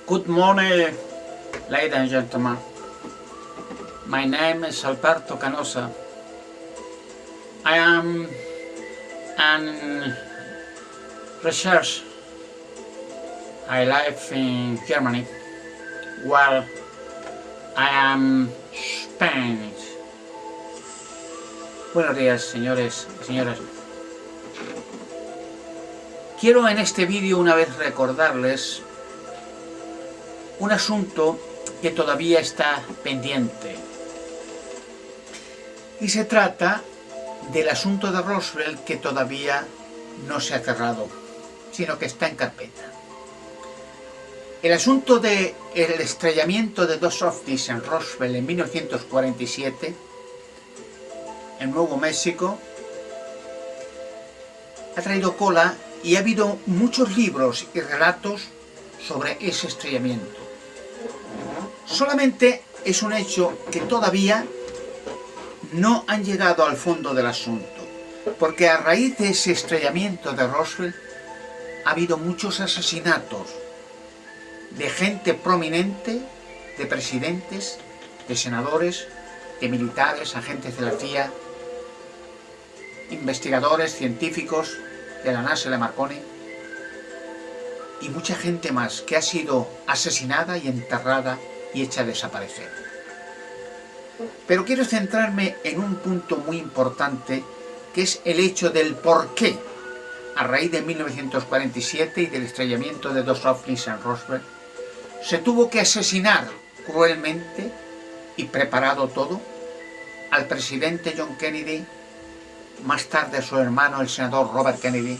Good morning, ladies and gentlemen. My name is Alberto Canosa. I am an research. I live in Germany, while I am Spanish. Buenos días, señores y señoras. Quiero en este vídeo una vez recordarles un asunto que todavía está pendiente. Y se trata del asunto de Roswell, que todavía no se ha cerrado, sino que está en carpeta. El asunto del estrellamiento de dos ovnis en Roswell en 1947, en Nuevo México, ha traído cola y ha habido muchos libros y relatos sobre ese estrellamiento. Solamente es un hecho que todavía no han llegado al fondo del asunto, porque a raíz de ese estrellamiento de Roswell ha habido muchos asesinatos de gente prominente, de presidentes, de senadores, de militares, agentes de la CIA, investigadores, científicos de la NASA y la Marconi, y mucha gente más que ha sido asesinada y enterrada y hecha desaparecer. Pero quiero centrarme en un punto muy importante, que es el hecho del por qué, a raíz de 1947 y del estrellamiento de dos ovnis en Roswell, se tuvo que asesinar cruelmente y preparado todo al presidente John Kennedy, más tarde a su hermano el senador Robert Kennedy,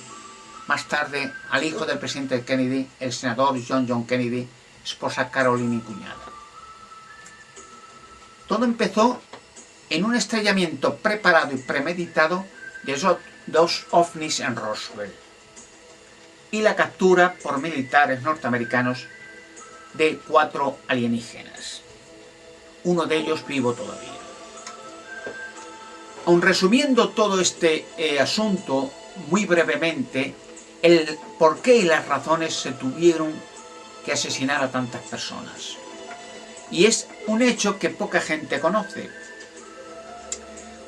más tarde al hijo del presidente Kennedy, el senador John Kennedy, esposa Caroline y cuñada. Todo empezó en un estrellamiento preparado y premeditado de esos dos ovnis en Roswell y la captura por militares norteamericanos de 4 alienígenas, uno de ellos vivo todavía. Aun resumiendo todo este asunto muy brevemente, el por qué y las razones se tuvieron que asesinar a tantas personas. Y es un hecho que poca gente conoce.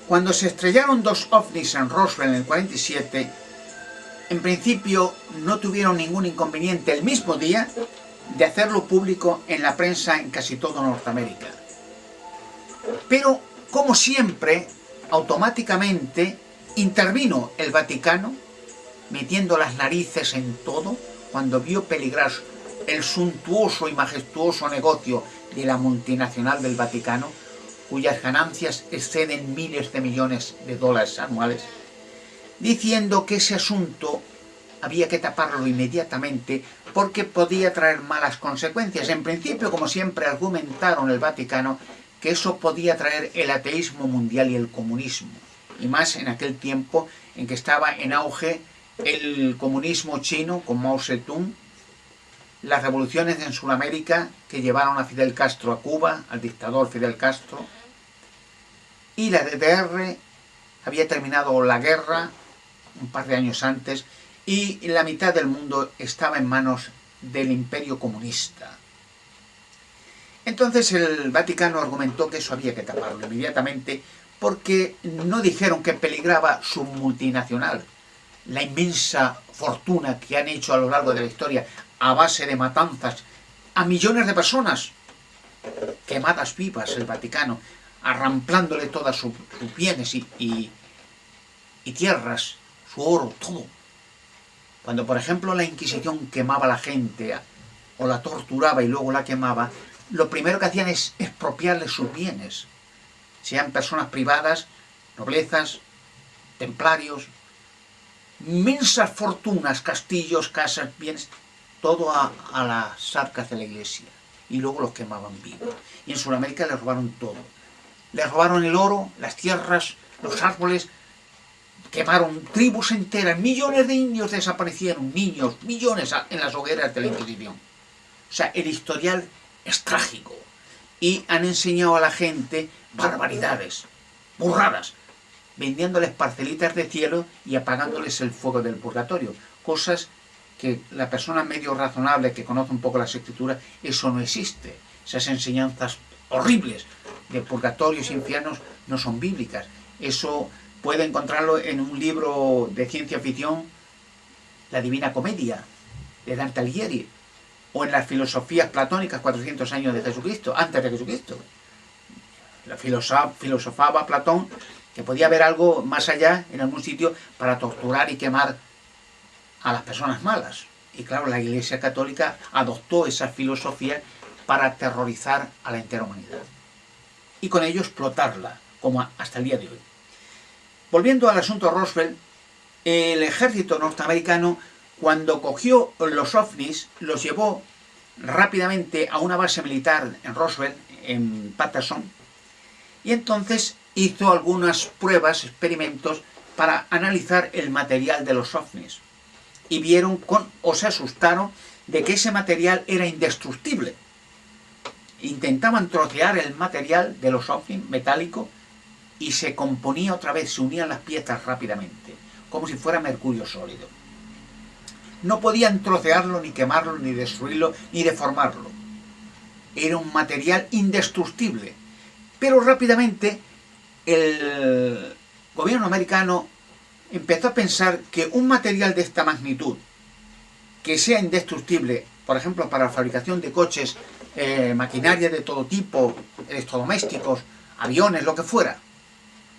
Cuando se estrellaron dos ovnis en Roswell en el 47, en principio no tuvieron ningún inconveniente el mismo día de hacerlo público en la prensa en casi toda Norteamérica. Pero, como siempre, automáticamente intervino el Vaticano, metiendo las narices en todo, cuando vio peligrar el suntuoso y majestuoso negocio de la multinacional del Vaticano, cuyas ganancias exceden miles de millones de dólares anuales, diciendo que ese asunto había que taparlo inmediatamente porque podía traer malas consecuencias. En principio, como siempre argumentaron el Vaticano, que eso podía traer el ateísmo mundial y el comunismo, y más en aquel tiempo en que estaba en auge el comunismo chino con Mao Zedong, las revoluciones en Sudamérica que llevaron a Fidel Castro a Cuba, al dictador Fidel Castro, y la DDR había terminado la guerra un par de años antes y la mitad del mundo estaba en manos del imperio comunista. Entonces el Vaticano argumentó que eso había que taparlo inmediatamente porque no dijeron que peligraba su multinacional, la inmensa fortuna que han hecho a lo largo de la historia a base de matanzas a millones de personas, quemadas vivas el Vaticano, arramplándole todas sus bienes y tierras, su oro, todo. Cuando, por ejemplo, la Inquisición quemaba a la gente o la torturaba y luego la quemaba, lo primero que hacían es expropiarles sus bienes, sean personas privadas, noblezas, templarios, inmensas fortunas, castillos, casas, bienes, todo a las arcas de la iglesia, y luego los quemaban vivos. Y en Sudamérica les robaron todo. Les robaron el oro, las tierras, los árboles, quemaron tribus enteras, millones de indios desaparecieron, niños, millones en las hogueras de la Inquisición. O sea, el historial es trágico. Y han enseñado a la gente barbaridades, burradas, vendiéndoles parcelitas de cielo y apagándoles el fuego del purgatorio. Cosas que la persona medio razonable que conoce un poco las escrituras, eso no existe. Esas enseñanzas horribles de purgatorios e infiernos no son bíblicas. Eso puede encontrarlo en un libro de ciencia ficción, La Divina Comedia, de Dante Alighieri, o en las filosofías platónicas 400 años de Jesucristo, antes de Jesucristo. La filosofaba Platón que podía haber algo más allá, en algún sitio, para torturar y quemar a las personas malas. Y claro, la Iglesia Católica adoptó esa filosofía para aterrorizar a la entera humanidad. Y con ello explotarla, como hasta el día de hoy. Volviendo al asunto Roswell, el ejército norteamericano, cuando cogió los ovnis, los llevó rápidamente a una base militar en Roswell, en Patterson, y entonces hizo algunas pruebas, experimentos, para analizar el material de los ovnis. Y vieron o se asustaron de que ese material era indestructible. Intentaban trocear el material de los ovnis metálico y se componía otra vez, se unían las piezas rápidamente, como si fuera mercurio sólido. No podían trocearlo, ni quemarlo, ni destruirlo, ni deformarlo. Era un material indestructible. Pero rápidamente el gobierno americano empezó a pensar que un material de esta magnitud, que sea indestructible, por ejemplo, para la fabricación de coches, maquinaria de todo tipo, electrodomésticos, aviones, lo que fuera,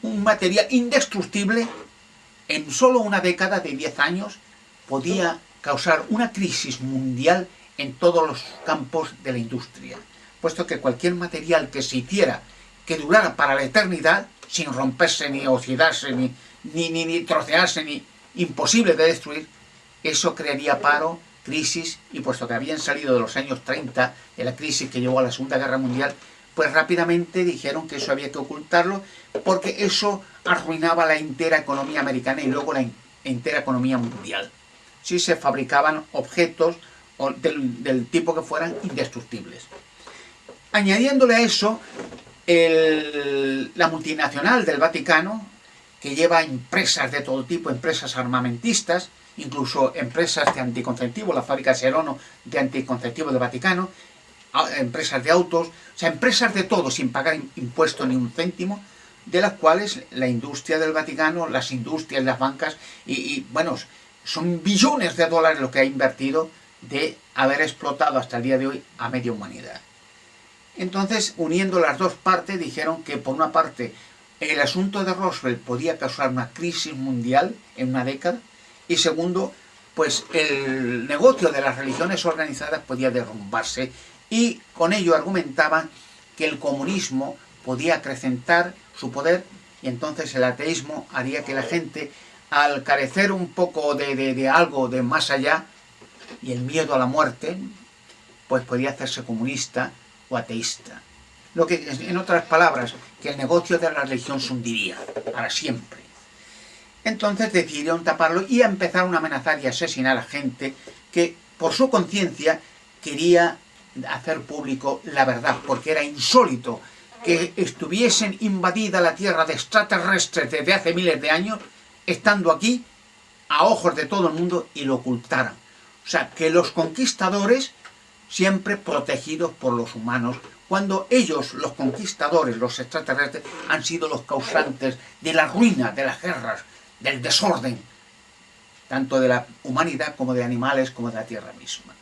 un material indestructible, en solo una década de 10 años, podía causar una crisis mundial en todos los campos de la industria, puesto que cualquier material que se hiciera que durara para la eternidad, sin romperse, ni oxidarse, ni trocearse, ni imposible de destruir, eso crearía paro, crisis, y puesto que habían salido de los años 30, de la crisis que llevó a la Segunda Guerra Mundial, pues rápidamente dijeron que eso había que ocultarlo, porque eso arruinaba la entera economía americana y luego la entera economía mundial. Si se fabricaban objetos del tipo que fueran indestructibles. Añadiéndole a eso, la multinacional del Vaticano, que lleva empresas de todo tipo, empresas armamentistas, incluso empresas de anticonceptivos, la fábrica Serono de anticonceptivos del Vaticano, empresas de autos, o sea, empresas de todo, sin pagar impuestos ni un céntimo, de las cuales la industria del Vaticano, las industrias, las bancas, bueno, son billones de dólares lo que ha invertido de haber explotado hasta el día de hoy a media humanidad. Entonces, uniendo las dos partes, dijeron que por una parte el asunto de Roswell podía causar una crisis mundial en una década, y segundo, pues el negocio de las religiones organizadas podía derrumbarse, y con ello argumentaban que el comunismo podía acrecentar su poder, y entonces el ateísmo haría que la gente, al carecer un poco de algo de más allá, y el miedo a la muerte, pues podía hacerse comunista o ateísta. Lo que, en otras palabras, que el negocio de la religión se hundiría para siempre. Entonces decidieron taparlo y empezaron a amenazar y asesinar a gente que, por su conciencia, quería hacer público la verdad, porque era insólito que estuviesen invadida la Tierra de extraterrestres desde hace miles de años, estando aquí a ojos de todo el mundo, y lo ocultaran. O sea, que los conquistadores, siempre protegidos por los humanos, cuando ellos, los conquistadores, los extraterrestres, han sido los causantes de la ruina, de las guerras, del desorden, tanto de la humanidad como de animales, como de la Tierra misma.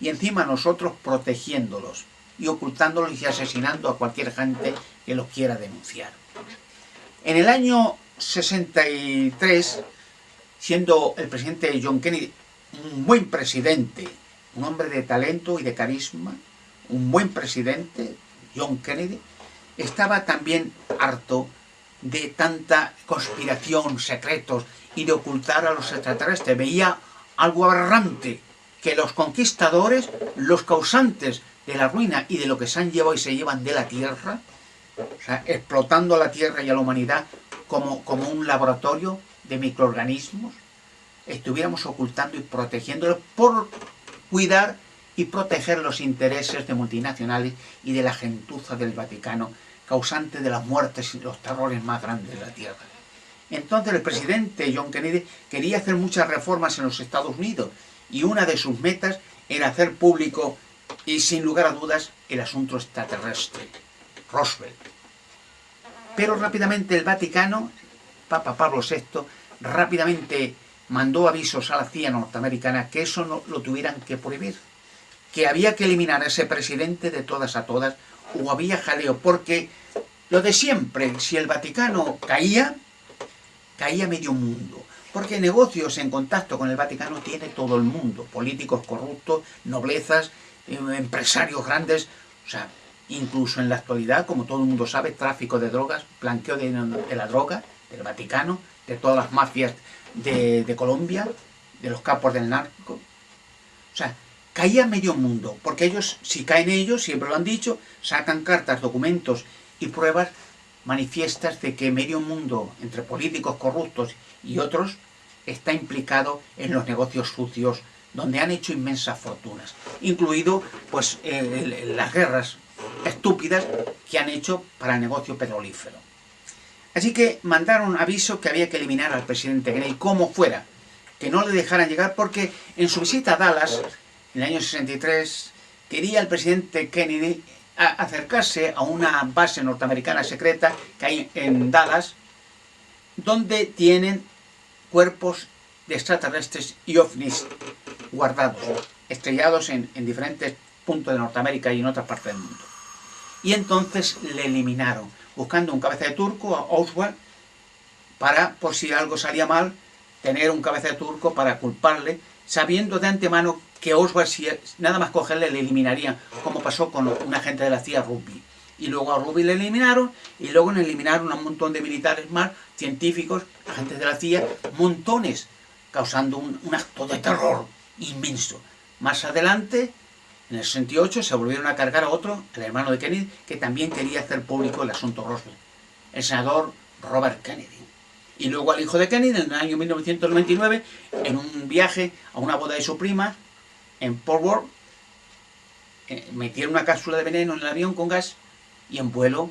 Y encima nosotros protegiéndolos y ocultándolos y asesinando a cualquier gente que los quiera denunciar. En el año 63, siendo el presidente John Kennedy un buen presidente, un hombre de talento y de carisma, un buen presidente, John Kennedy, estaba también harto de tanta conspiración, secretos, y de ocultar a los extraterrestres. Veía algo aberrante, que los conquistadores, los causantes de la ruina y de lo que se han llevado y se llevan de la Tierra, o sea, explotando a la Tierra y a la humanidad como un laboratorio de microorganismos, estuviéramos ocultando y protegiéndolos por cuidar y proteger los intereses de multinacionales y de la gentuza del Vaticano, causante de las muertes y los terrores más grandes de la Tierra. Entonces el presidente John Kennedy quería hacer muchas reformas en los Estados Unidos, y una de sus metas era hacer público y sin lugar a dudas el asunto extraterrestre, Roswell. Pero rápidamente el Vaticano, Papa Pablo VI, rápidamente mandó avisos a la CIA norteamericana que eso no lo tuvieran que prohibir, que había que eliminar a ese presidente de todas a todas, o había jaleo, porque lo de siempre, si el Vaticano caía, caía medio mundo, porque negocios en contacto con el Vaticano tiene todo el mundo, políticos corruptos, noblezas, empresarios grandes, o sea, incluso en la actualidad, como todo el mundo sabe, tráfico de drogas, blanqueo de la droga, del Vaticano, de todas las mafias de Colombia, de los capos del narco. O sea, caía medio mundo, porque ellos, si caen ellos, siempre lo han dicho, sacan cartas, documentos y pruebas manifiestas de que medio mundo, entre políticos corruptos y otros, está implicado en los negocios sucios, donde han hecho inmensas fortunas, incluido pues las guerras estúpidas que han hecho para el negocio petrolífero. Así que mandaron aviso que había que eliminar al presidente Kennedy como fuera, que no le dejaran llegar, porque en su visita a Dallas, en el año 63, quería el presidente Kennedy acercarse a una base norteamericana secreta que hay en Dallas, donde tienen cuerpos de extraterrestres y ovnis guardados, estrellados en diferentes puntos de Norteamérica y en otras partes del mundo. Y entonces le eliminaron, buscando un cabeza de turco, a Oswald, para, por si algo salía mal, tener un cabeza de turco para culparle, sabiendo de antemano que Oswald, si nada más cogerle, le eliminarían, como pasó con un agente de la CIA, Ruby. Y luego a Ruby le eliminaron, y luego le eliminaron a un montón de militares más, científicos, agentes de la CIA, montones, causando un acto de terror inmenso. Más adelante, en el 68, se volvieron a cargar a otro, el hermano de Kennedy, que también quería hacer público el asunto Roswell, el senador Robert Kennedy. Y luego al hijo de Kennedy, en el año 1999, en un viaje a una boda de su prima, en Fort Worth, metieron una cápsula de veneno en el avión con gas, y en vuelo,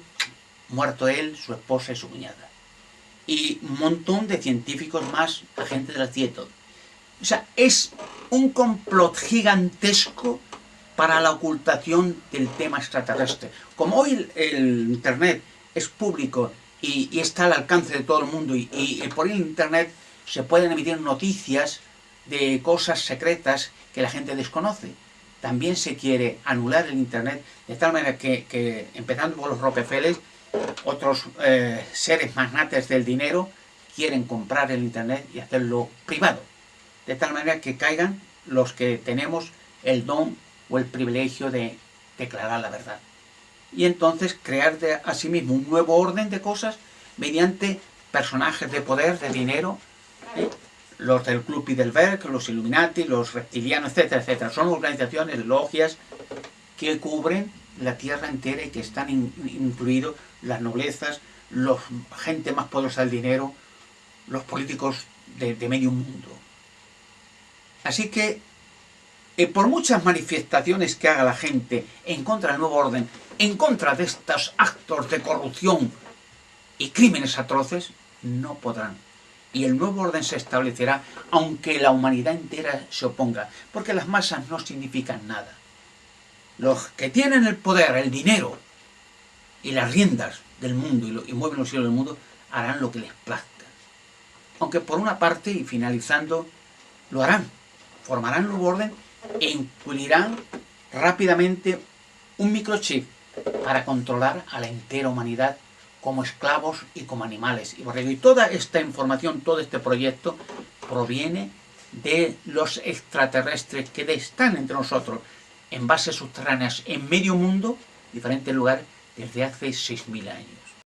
muerto él, su esposa y su cuñada. Y un montón de científicos más, agentes de la CIA y todo. O sea, es un complot gigantesco para la ocultación del tema extraterrestre. Como hoy el Internet es público y está al alcance de todo el mundo, y por el Internet se pueden emitir noticias de cosas secretas que la gente desconoce. También se quiere anular el Internet, de tal manera que empezando por los Rockefeller, otros seres magnates del dinero quieren comprar el Internet y hacerlo privado, de tal manera que caigan los que tenemos el don o el privilegio de declarar la verdad. Y entonces crear asimismo un nuevo orden de cosas mediante personajes de poder, de dinero, los del Club Bilderberg, los Illuminati, los reptilianos, etcétera, etcétera. Son organizaciones, logias, que cubren la tierra entera y que están incluidos las noblezas, la gente más poderosa del dinero, los políticos de medio mundo. Así que, por muchas manifestaciones que haga la gente en contra del nuevo orden, en contra de estos actos de corrupción y crímenes atroces, no podrán. Y el nuevo orden se establecerá aunque la humanidad entera se oponga, porque las masas no significan nada. Los que tienen el poder, el dinero y las riendas del mundo y mueven los hilos del mundo, harán lo que les plazca. Aunque por una parte, y finalizando, lo harán, formarán un nuevo orden e incluirán rápidamente un microchip para controlar a la entera humanidad como esclavos y como animales. Y toda esta información, todo este proyecto, proviene de los extraterrestres que están entre nosotros en bases subterráneas en medio mundo, diferentes lugares, desde hace 6.000 años.